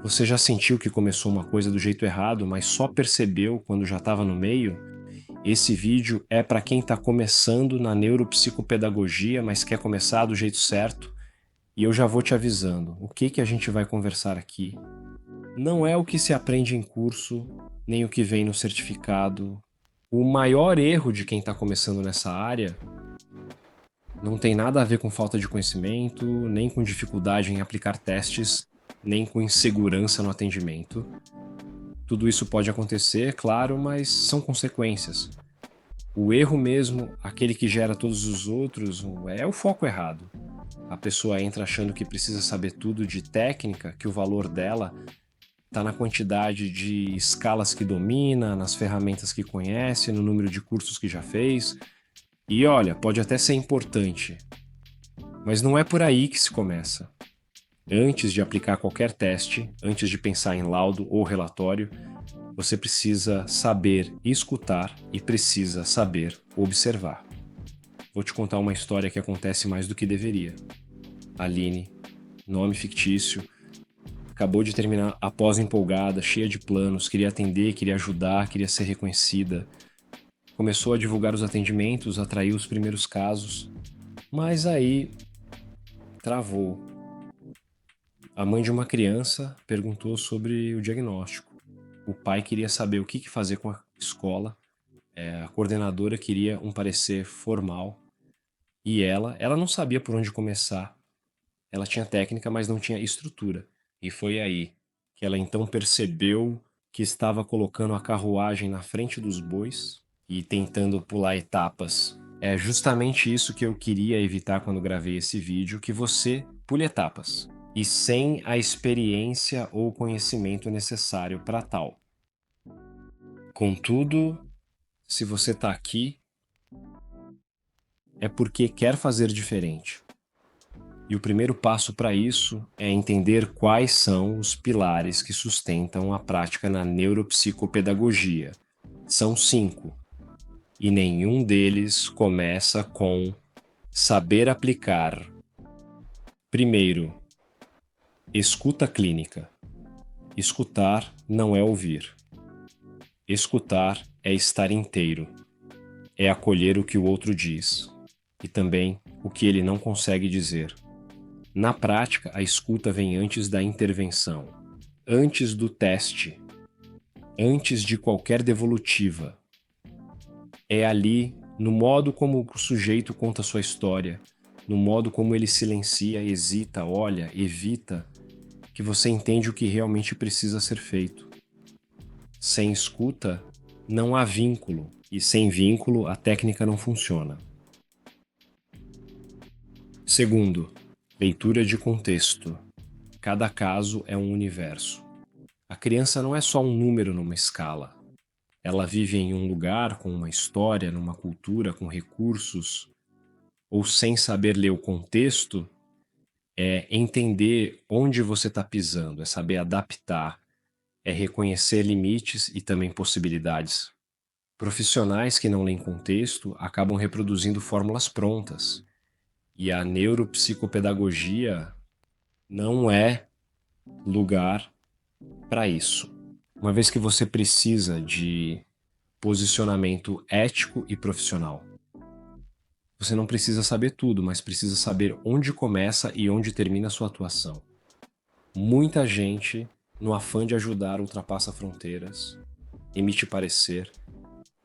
Você já sentiu que começou uma coisa do jeito errado, mas só percebeu quando já estava no meio? Esse vídeo é para quem está começando na neuropsicopedagogia, mas quer começar do jeito certo. E eu já vou te avisando, o que a gente vai conversar aqui não é o que se aprende em curso, nem o que vem no certificado. O maior erro de quem está começando nessa área não tem nada a ver com falta de conhecimento, nem com dificuldade em aplicar testes, nem com insegurança no atendimento. Tudo isso pode acontecer, claro, mas são consequências. O erro mesmo, aquele que gera todos os outros, é o foco errado. A pessoa entra achando que precisa saber tudo de técnica, que o valor dela está na quantidade de escalas que domina, nas ferramentas que conhece, no número de cursos que já fez. E olha, pode até ser importante, mas não é por aí que se começa. Antes de aplicar qualquer teste, antes de pensar em laudo ou relatório, você precisa saber escutar e precisa saber observar. Vou te contar uma história que acontece mais do que deveria. Aline, nome fictício, acabou de terminar a pós empolgada, cheia de planos, queria atender, queria ajudar, queria ser reconhecida. Começou a divulgar os atendimentos, atraiu os primeiros casos, mas aí travou. A mãe de uma criança perguntou sobre o diagnóstico. O pai queria saber o que fazer com a escola. A coordenadora queria um parecer formal. E ela não sabia por onde começar. Ela tinha técnica, mas não tinha estrutura. E foi aí que ela então percebeu que estava colocando a carruagem na frente dos bois e tentando pular etapas. É justamente isso que eu queria evitar quando gravei esse vídeo, que você pule etapas e sem a experiência ou conhecimento necessário para tal. Contudo, se você está aqui, é porque quer fazer diferente. E o primeiro passo para isso é entender quais são os pilares que sustentam a prática na neuropsicopedagogia. São 5, e nenhum deles começa com saber aplicar. Primeiro, escuta clínica. Escutar não é ouvir. Escutar é estar inteiro. É acolher o que o outro diz e também o que ele não consegue dizer. Na prática, a escuta vem antes da intervenção, antes do teste, antes de qualquer devolutiva. É ali, no modo como o sujeito conta sua história, no modo como ele silencia, hesita, olha, evita, que você entende o que realmente precisa ser feito. Sem escuta, não há vínculo, e sem vínculo, a técnica não funciona. Segundo, leitura de contexto. Cada caso é um universo. A criança não é só um número numa escala. Ela vive em um lugar com uma história, numa cultura, com recursos, ou sem saber ler o contexto, é entender onde você está pisando, é saber adaptar, é reconhecer limites e também possibilidades. Profissionais que não leem contexto acabam reproduzindo fórmulas prontas. E a neuropsicopedagogia não é lugar para isso. Uma vez que você precisa de posicionamento ético e profissional. Você não precisa saber tudo, mas precisa saber onde começa e onde termina a sua atuação. Muita gente, no afã de ajudar, ultrapassa fronteiras, emite parecer,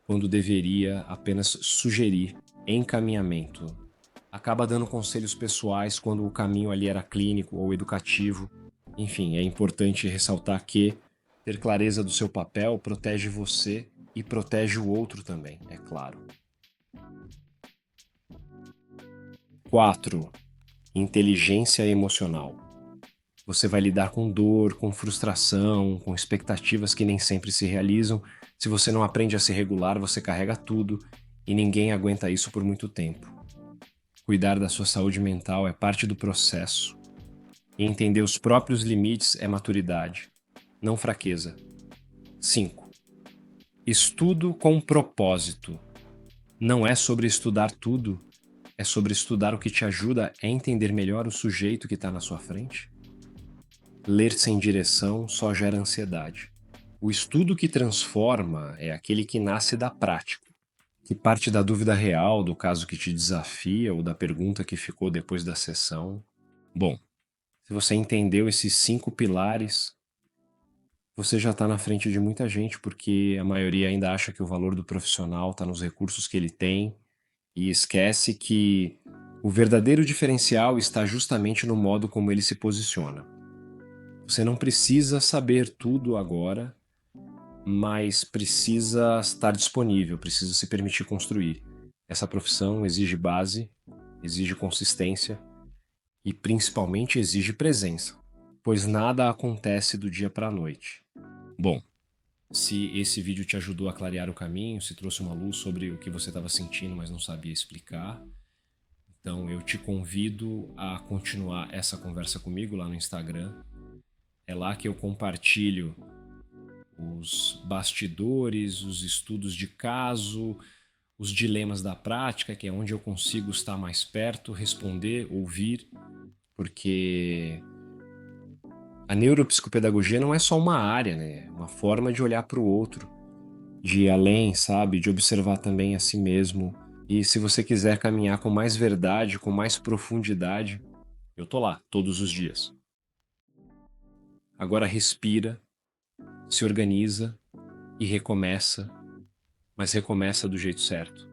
quando deveria apenas sugerir encaminhamento. Acaba dando conselhos pessoais quando o caminho ali era clínico ou educativo. Enfim, é importante ressaltar que ter clareza do seu papel protege você e protege o outro também, é claro. 4. Inteligência emocional. Você vai lidar com dor, com frustração, com expectativas que nem sempre se realizam. Se você não aprende a se regular, você carrega tudo e ninguém aguenta isso por muito tempo. Cuidar da sua saúde mental é parte do processo. E entender os próprios limites é maturidade, não fraqueza. 5. Estudo com propósito. Não é sobre estudar tudo, é sobre estudar o que te ajuda a entender melhor o sujeito que está na sua frente. Ler sem direção só gera ansiedade. O estudo que transforma é aquele que nasce da prática, que parte da dúvida real, do caso que te desafia ou da pergunta que ficou depois da sessão. Bom, se você entendeu esses 5 pilares, você já está na frente de muita gente, porque a maioria ainda acha que o valor do profissional está nos recursos que ele tem e esquece que o verdadeiro diferencial está justamente no modo como ele se posiciona. Você não precisa saber tudo agora, mas precisa estar disponível, precisa se permitir construir. Essa profissão exige base, exige consistência e principalmente exige presença, pois nada acontece do dia para a noite. Bom, se esse vídeo te ajudou a clarear o caminho, se trouxe uma luz sobre o que você estava sentindo, mas não sabia explicar, então eu te convido a continuar essa conversa comigo lá no Instagram. É lá que eu compartilho os bastidores, os estudos de caso, os dilemas da prática, que é onde eu consigo estar mais perto, responder, ouvir, porque a neuropsicopedagogia não é só uma área, né? É uma forma de olhar para o outro, de ir além, sabe? De observar também a si mesmo. E se você quiser caminhar com mais verdade, com mais profundidade, eu tô lá todos os dias. Agora respira, se organiza e recomeça, mas recomeça do jeito certo.